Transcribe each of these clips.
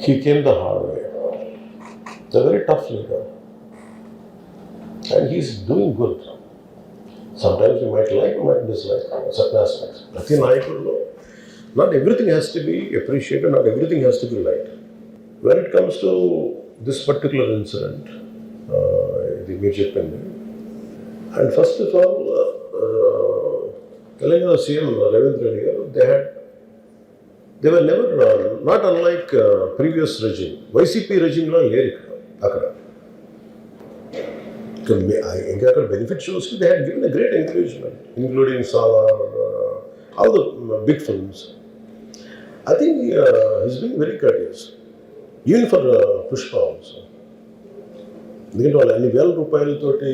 He came the hard way. He's a very tough leader. And he's doing good. Sometimes you might like, you might dislike certain aspects. Nothing I could know. Not everything has to be appreciated, not everything has to be liked. When it comes to this particular incident, the major pending, and first of all, Telangana CM Ravindra Reddy, they were never, not unlike previous regime. YCP regime lo leru akkada. Benefit shows they had given a great encouragement, including Salar, all the big films. I think he's been very courteous, even for Pushpa also. ఎందుకంటే వాళ్ళు అన్ని వేల రూపాయలతోటి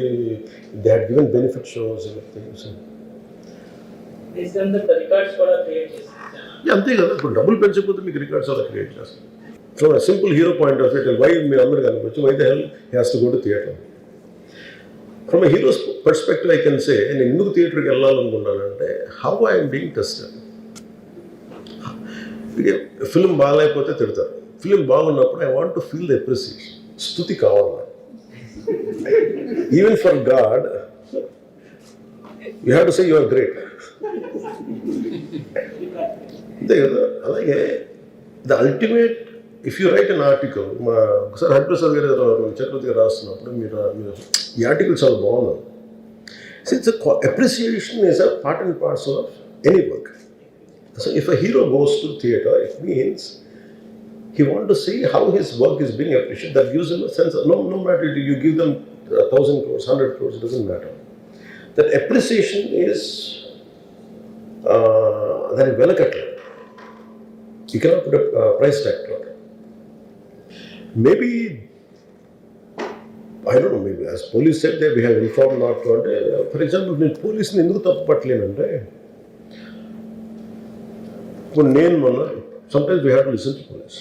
they had given benefit shows అంతే కదా. ఇప్పుడు డబ్బులు పెంచకపోతే మీకు రికార్డ్స్ అలా క్రియేట్ చేస్తారు. From simple hero point of view, why మీరు అందరూ కనిపించు, why the hell he has to go to theatre. From a hero's perspective I can say, నేను ఎందుకు థియేటర్కి వెళ్ళాలనుకుంటానంటే, how I'm being tested. Film బాగాలేకపోతే తిడతారు, ఫిల్మ్ బాగున్నప్పుడు I want to feel the appreciation. స్తుతి కావాలి. Even for God, you have to say you are great. అలాగే the ultimate, if you write an article, ఒకసారి హరిప్రసాద్ గారు చక్రవర్తి గారు రాస్తున్నప్పుడు మీరు ఈ ఆర్టికల్ చాలా బాగుంది. It's appreciation is a part and parcel of any work. So if a hero goes to theatre, it means he wants to see how his work is being appreciated. That gives him a sense of, no matter you give them 1,000 crores, 100 crores, it doesn't matter. That appreciation is very well cut. You cannot put a price tag to it. Maybe, I don't know, maybe as police said that we have informed not to. For example, when police ni enduku tappu pattalente, sometimes we have to listen to police.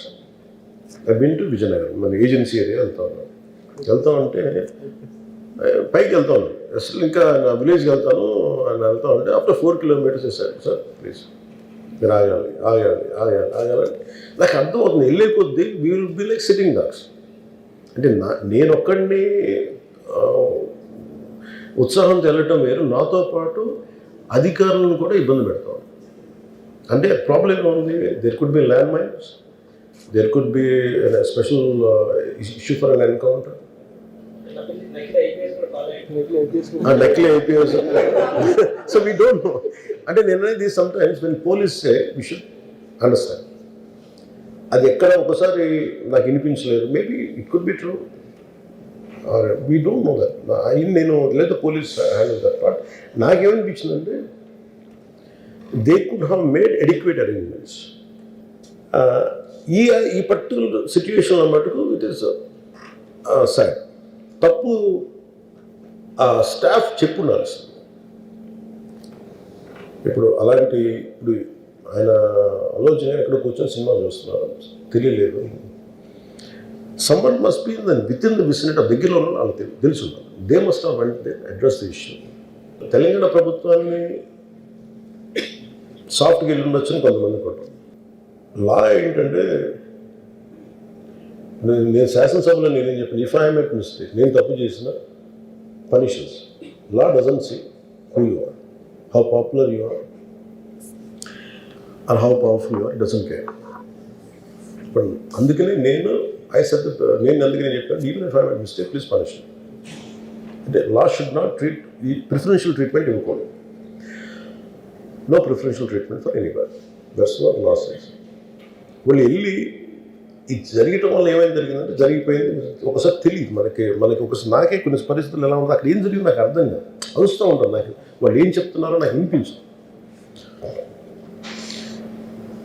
I've been to Vijayanagar, మన agency area వెళ్తా ఉంటే పైకి వెళ్తా ఉంది. అసలు ఇంకా నా విలేజ్కి వెళ్తాను అని వెళ్తా ఉంటే ఆఫ్టర్ 4 kilometers సార్ ప్లీజ్ మీరు ఆగాలి ఆగాలి ఆగాలి ఆగాలి. నాకు అర్థమవుతుంది, వెళ్ళే కొద్దీ we will be like sitting dogs. అంటే నేను ఒక్కడిని ఉత్సాహంతో వెళ్ళటం వేరు, నాతో పాటు అధికారులను కూడా ఇబ్బంది పెడతాం. అంటే ప్రాబ్లం ఏముంది, there could be land mines, there could be a special issue for an encounter. Nakli IPS. So we don't know. And then sometimes when police say, we should understand. అది ఎక్కడ ఒకసారి నాకు వినిపించలేదు, maybe it could be true or we don't know that. నేను లేదా police handle that part. నాకేమనిపించిందంటే, they could have made adequate arrangements. ఈ particular సిచ్యువేషన్లో మటుకు ఇట్ ఈస్ సాడ్. తప్పు స్టాఫ్ చెప్పుండాల్సింది. ఇప్పుడు అలాంటి, ఇప్పుడు ఆయన ఆలోచన ఎక్కడ కూర్చొని సినిమా చూస్తున్నారు తెలియలేదు. Someone must be with in the vicinity, దగ్గరలో ఉన్న వాళ్ళకి తెలుసు, they must have vent they address the issue. Telangana ప్రభుత్వాన్ని సాఫ్ట్గా వెళ్ళి ఉండొచ్చని కొంతమంది కొంటారు. లా ఏంటంటే, నేను శాసనసభలో నేనేం చెప్పాను, ఇఫ్ ఐ మేక్ మిస్టేక్, నేను తప్పు చేసిన punishments. Law doesn't see who you are, how popular you are are how powerful you are, doesn't care. ఇప్పుడు అందుకనే నేను అందుకనే చెప్పాను, even if I make mistake please punish. అంటే లా షుడ్ నాట్ ట్రీట్, ఈ ప్రిఫరెన్షియల్ ట్రీట్మెంట్ ఇవ్వకూడదు. No preferential treatment for anybody. That's what law says. వాళ్ళు వెళ్ళి ఇది జరగటం వల్ల ఏమైనా జరిగిందంటే, జరిగిపోయింది ఒకసారి తెలియదు మనకి ఒకసారి. నాకే కొన్ని పరిస్థితులు ఎలా ఉంది, అక్కడ ఏం జరిగింది నాకు అర్థం కాదు, అరుస్తూ ఉంటాను. నాకు వాళ్ళు ఏం చెప్తున్నారో నాకు వినిపించదు.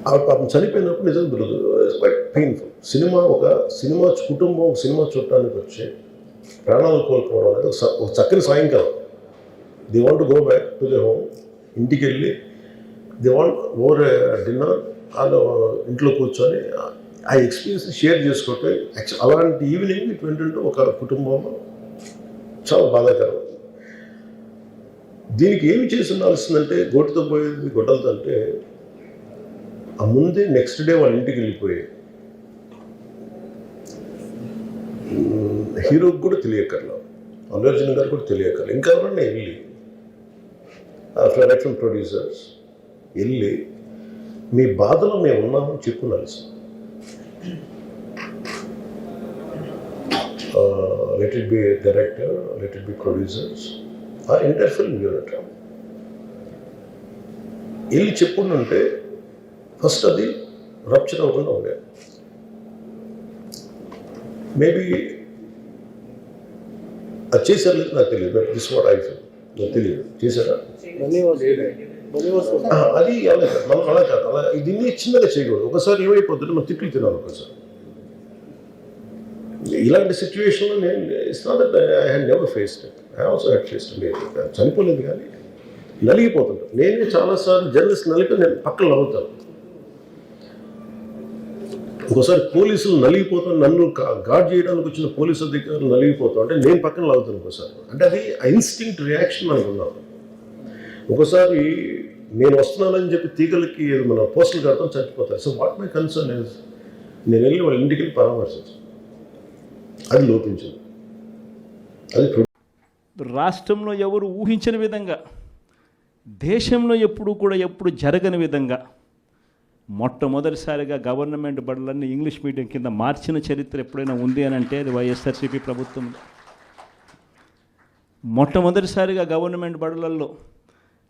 ఆ పాపం చనిపోయినప్పుడు నిజం దొరకదు, ఇట్స్ క్వైట్ పెయిన్ఫుల్. సినిమా కుటుంబం ఒక సినిమా చూడటానికి వచ్చి ప్రాణాలు కోల్పోవడం అనేది ఒక చక్కని సాయంకాలం. They want to go back to they home. ఇంటికి వెళ్ళి దే వాంట్ ఓవర్ డిన్నర్, వాళ్ళు ఇంట్లో కూర్చొని ఆ ఎక్స్పీరియన్స్ షేర్ చేసుకుంటే, అలాంటి ఈవినింగ్ ఇటు ఏంటంటే ఒక కుటుంబంలో చాలా బాధాకరం. దీనికి ఏమి చేసి ఉండాల్సిందంటే, గోటుతో పోయేది గొడ్డలతో అంటే, ఆ ముందే నెక్స్ట్ డే వాళ్ళ ఇంటికి వెళ్ళిపోయి హీరోకి కూడా తెలియకర్లా, అల్లు అర్జున్ గారు కూడా తెలియకర్లా, ఇంకా ఎవరన్నా వెళ్ళి డైరెక్షన్ ప్రొడ్యూసర్స్ వెళ్ళి మీ బాధలో మేము ఉన్నామని చెప్పున్నారు sir. Let it be director, let it be producers or entire film unit వెళ్ళి చెప్పుంటే ఫస్ట్ అది రప్చర్ అవ్వకుండా ఉండేది. మేబీ అది చేశారు లేదు నాకు తెలియదు, but this what I feel, నాకు తెలియదు చేశారా అది అలా కాదు, మనం అలా కాదు, అలా దీన్ని చిన్నగా చేయకూడదు. ఒకసారి ఏమైపోతుంటే మనం తిట్లు తినాలి ఒకసారి. ఇలాంటి సిచ్యువేషన్లో నేను it's not that I had never faced it, I also had faced it. చనిపోలేదు కానీ నలిగిపోతుంటాను. నేనే చాలాసార్లు జర్నలిస్ట్ నలిపి నేను పక్కన నవ్వుతాను. ఒకసారి పోలీసులు నలిగిపోతాను, నన్ను గార్డ్ చేయడానికి వచ్చిన పోలీసు అధికారులు నలిగిపోతాం అంటే నేను పక్కన లాగుతాను ఒకసారి. అంటే అది ఇన్స్టింక్ట్ రియాక్షన్ మనకు ఉన్నాం. ఒకసారి నేను వస్తున్నానని చెప్పి తీగలకి మన పోస్టులు కడతాం, చచ్చిపోతారు. So what my concern is నేను వెళ్ళి వాళ్ళ ఇంటికి వెళ్ళి పరామర్శించాను, అది లోపించింది. అది రాష్ట్రంలో ఎవరు ఊహించని విధంగా, దేశంలో ఎప్పుడు జరగని విధంగా మొట్టమొదటిసారిగా గవర్నమెంట్ బడులన్నీ ఇంగ్లీష్ మీడియం కింద మార్చిన చరిత్ర ఎప్పుడైనా ఉంది అని అంటే అది వైఎస్ఆర్సీపీ ప్రభుత్వం. మొట్టమొదటిసారిగా గవర్నమెంట్ బడులలో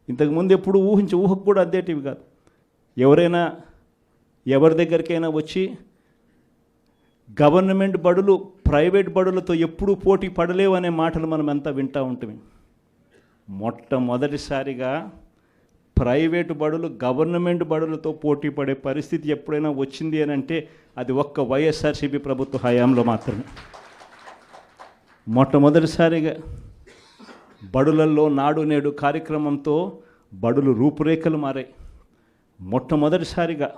ఇంతకుముందు ఎప్పుడు ఊహకు కూడా అద్దేటివి కాదు. ఎవరైనా ఎవరి దగ్గరికైనా వచ్చి గవర్నమెంట్ బడులు ప్రైవేట్ బడులతో ఎప్పుడూ పోటీ పడలేవు అనే మాటలు మనం అంతా వింటూ ఉంటాం. మొట్టమొదటిసారిగా ప్రైవేటు బడులు గవర్నమెంట్ బడులతో పోటీ పడే పరిస్థితి ఎప్పుడైనా వచ్చింది అని అంటే అది ఒక్క వైఎస్ఆర్సీపీ ప్రభుత్వ హయాంలో మాత్రమే. మొట్టమొదటిసారిగా బడులల్లో నాడు నేడు కార్యక్రమంతో బడులు రూపురేఖలు మారాయి. మొట్టమొదటిసారిగా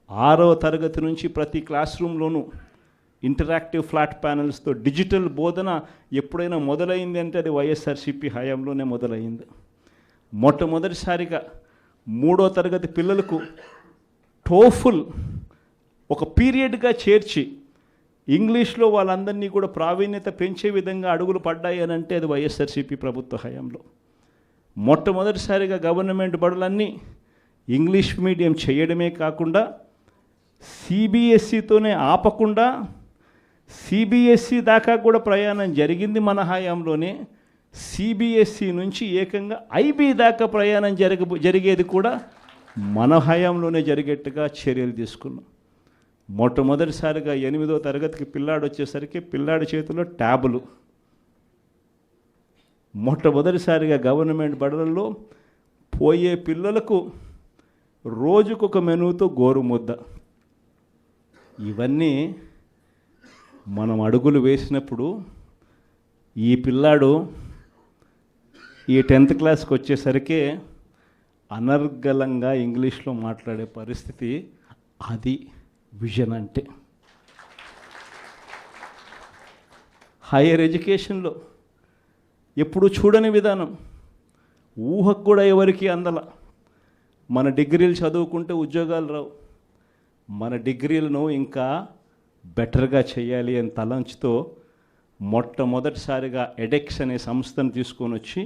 6వ తరగతి నుంచి ప్రతి క్లాస్ రూమ్లోనూ ఇంటరాక్టివ్ ఫ్లాట్ ప్యానల్స్తో డిజిటల్ బోధన ఎప్పుడైనా మొదలైంది అంటే అది వైఎస్ఆర్సీపీ హయాంలోనే మొదలైంది. మొట్టమొదటిసారిగా 3వ తరగతి పిల్లలకు టోఫుల్ ఒక పీరియడ్గా చేర్చి ఇంగ్లీష్లో వాళ్ళందరినీ కూడా ప్రావీణ్యత పెంచే విధంగా అడుగులు పడ్డాయి అని అంటే అది వైఎస్ఆర్సీపీ ప్రభుత్వ హయాంలో. మొట్టమొదటిసారిగా గవర్నమెంట్ బడులన్నీ ఇంగ్లీష్ మీడియం చేయడమే కాకుండా సిబిఎస్ఈతోనే ఆపకుండా సిబిఎస్ఈ దాకా కూడా ప్రయాణం జరిగింది మన హయాంలోనే. సిబిఎస్ఈ నుంచి ఏకంగా ఐబీ దాకా ప్రయాణం జరిగేది కూడా మన హయాంలోనే జరిగేట్టుగా చర్యలు తీసుకున్నాం. మొట్టమొదటిసారిగా 8వ తరగతికి పిల్లాడు వచ్చేసరికి పిల్లాడి చేతిలో ట్యాబులు. మొట్టమొదటిసారిగా గవర్నమెంట్ బడులలో పోయే పిల్లలకు రోజుకొక మెనూతో గోరుముద్ద. ఇవన్నీ మనం అడుగులు వేసినప్పుడు ఈ పిల్లాడు ఈ 10th క్లాస్కి వచ్చేసరికి అనర్గళంగా ఇంగ్లీష్లో మాట్లాడే పరిస్థితి. అది విజన్ అంటే. హైయర్ ఎడ్యుకేషన్లో ఎప్పుడు చూడని విధానం, ఊహకు కూడా ఎవరికి అందల. మన డిగ్రీలు చదువుకుంటే ఉద్యోగాలు రావు, మన డిగ్రీలను ఇంకా బెటర్గా చేయాలి అని తలంచుతో మొట్టమొదటిసారిగా ఎడెక్స్ అనే సంస్థను తీసుకొని వచ్చి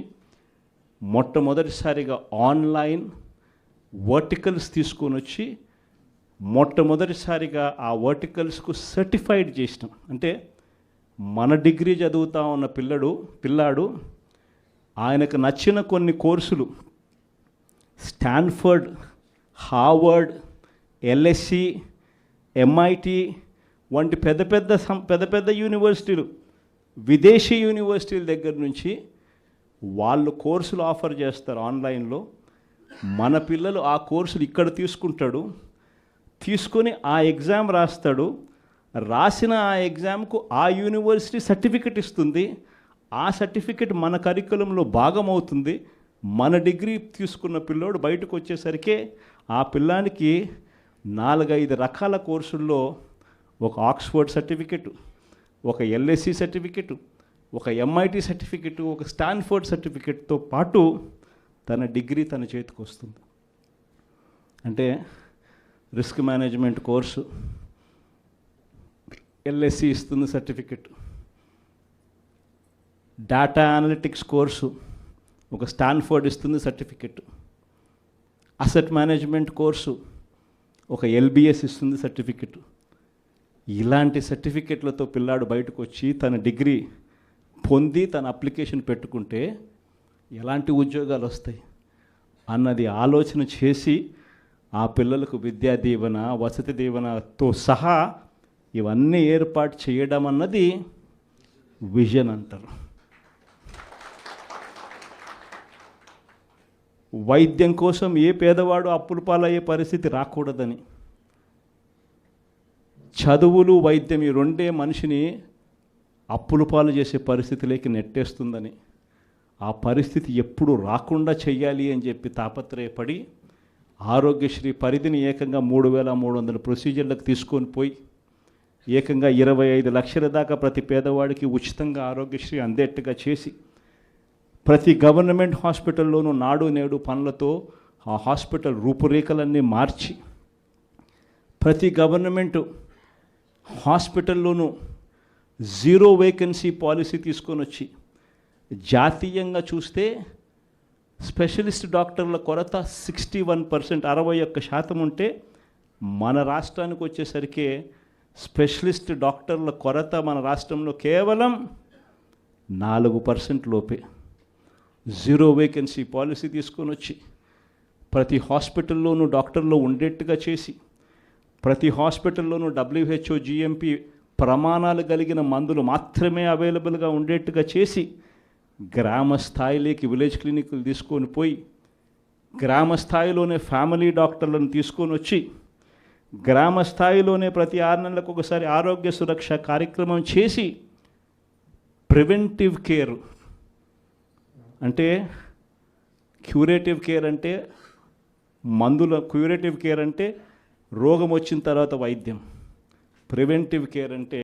మొట్టమొదటిసారిగా ఆన్లైన్ వర్టికల్స్ తీసుకొని వచ్చి మొట్టమొదటిసారిగా ఆ వర్టికల్స్కు సర్టిఫైడ్ చేసినాం. అంటే మన డిగ్రీ చదువుతా ఉన్న పిల్లాడు ఆయనకు నచ్చిన కొన్ని కోర్సులు స్టాన్ఫర్డ్, హార్వర్డ్, ఎల్ఎస్సి, ఎంఐటి వంటి పెద్ద పెద్ద యూనివర్సిటీలు, విదేశీ యూనివర్సిటీల దగ్గర నుంచి వాళ్ళు కోర్సులు ఆఫర్ చేస్తారు ఆన్లైన్లో. మన పిల్లలు ఆ కోర్సులు ఇక్కడ తీసుకొని ఆ ఎగ్జామ్ రాస్తాడు. రాసిన ఆ ఎగ్జామ్కు ఆ యూనివర్సిటీ సర్టిఫికెట్ ఇస్తుంది. ఆ సర్టిఫికెట్ మన కరికులంలో భాగం అవుతుంది. మన డిగ్రీ తీసుకున్న పిల్లోడు బయటకు వచ్చేసరికి ఆ పిల్లానికి 4-5 రకాల కోర్సుల్లో ఒక ఆక్స్ఫర్డ్ సర్టిఫికెట్, ఒక ఎల్ఎస్సి సర్టిఫికెట్, ఒక ఎంఐటి సర్టిఫికెట్, ఒక స్టాన్ఫర్డ్ సర్టిఫికెట్తో పాటు తన డిగ్రీ తన చేతికి వస్తుంది. అంటే రిస్క్ మేనేజ్మెంట్ కోర్సు ఎల్ఎస్సి ఇస్తుంది సర్టిఫికెట్, డేటా అనలిటిక్స్ కోర్సు ఒక స్టాన్ఫోర్డ్ ఇస్తుంది సర్టిఫికెట్. అసెట్ మేనేజ్మెంట్ కోర్సు ఒక ఎల్బిఎస్ ఇస్తుంది సర్టిఫికెట్. ఇలాంటి సర్టిఫికెట్లతో పిల్లాడు బయటకు వచ్చి తన డిగ్రీ పొంది తన అప్లికేషన్ పెట్టుకుంటే ఎలాంటి ఉద్యోగాలు వస్తాయి అన్నది ఆలోచన చేసి ఆ పిల్లలకు విద్యా దీవెన, వసతి దీవెనతో సహా ఇవన్నీ ఏర్పాటు చేయడం అన్నది విజన్ అంటారు. వైద్యం కోసం ఏ పేదవాడు అప్పుల పాలయ్యే పరిస్థితి రాకూడదని, చదువులు వైద్యం ఈ రెండే మనిషిని అప్పుల పాలు చేసే పరిస్థితిలోకి నెట్టేస్తుందని, ఆ పరిస్థితి ఎప్పుడు రాకుండా చెయ్యాలి అని చెప్పి తాపత్రయపడి ఆరోగ్యశ్రీ పరిధిని ఏకంగా 3,300 ప్రొసీజర్లకు తీసుకొని పోయి ఏకంగా 25 లక్షల దాకా ప్రతి పేదవాడికి ఉచితంగా ఆరోగ్యశ్రీ అందేట్టుగా చేసి ప్రతి గవర్నమెంట్ హాస్పిటల్లోనూ నాడు నేడు పనులతో ఆ హాస్పిటల్ రూపురేఖలన్నీ మార్చి ప్రతి గవర్నమెంట్ హాస్పిటల్లోనూ 0 వేకెన్సీ పాలసీ తీసుకొని వచ్చి జాతీయంగా చూస్తే స్పెషలిస్ట్ డాక్టర్ల కొరత 61%, 61% ఉంటే మన రాష్ట్రానికి వచ్చేసరికి స్పెషలిస్ట్ డాక్టర్ల కొరత మన రాష్ట్రంలో కేవలం 4% లోపే. 0 వేకెన్సీ పాలసీ తీసుకొని వచ్చి ప్రతి హాస్పిటల్లోనూ డాక్టర్లు ఉండేట్టుగా చేసి ప్రతి హాస్పిటల్లోనూ WHO GMP ప్రమాణాలు కలిగిన మందులు మాత్రమే అవైలబుల్గా ఉండేట్టుగా చేసి గ్రామ స్థాయిలోకి విలేజ్ క్లినిక్లు తీసుకొని పోయి గ్రామ స్థాయిలోనే ఫ్యామిలీ డాక్టర్లను తీసుకొని వచ్చి గ్రామ స్థాయిలోనే ప్రతి 6 నెలలకు ఒకసారి ఆరోగ్య సురక్ష కార్యక్రమం చేసి ప్రివెంటివ్ కేర్ అంటే క్యూరేటివ్ కేర్ అంటే క్యూరేటివ్ కేర్ అంటే రోగం వచ్చిన తర్వాత వైద్యం, ప్రివెంటివ్ కేర్ అంటే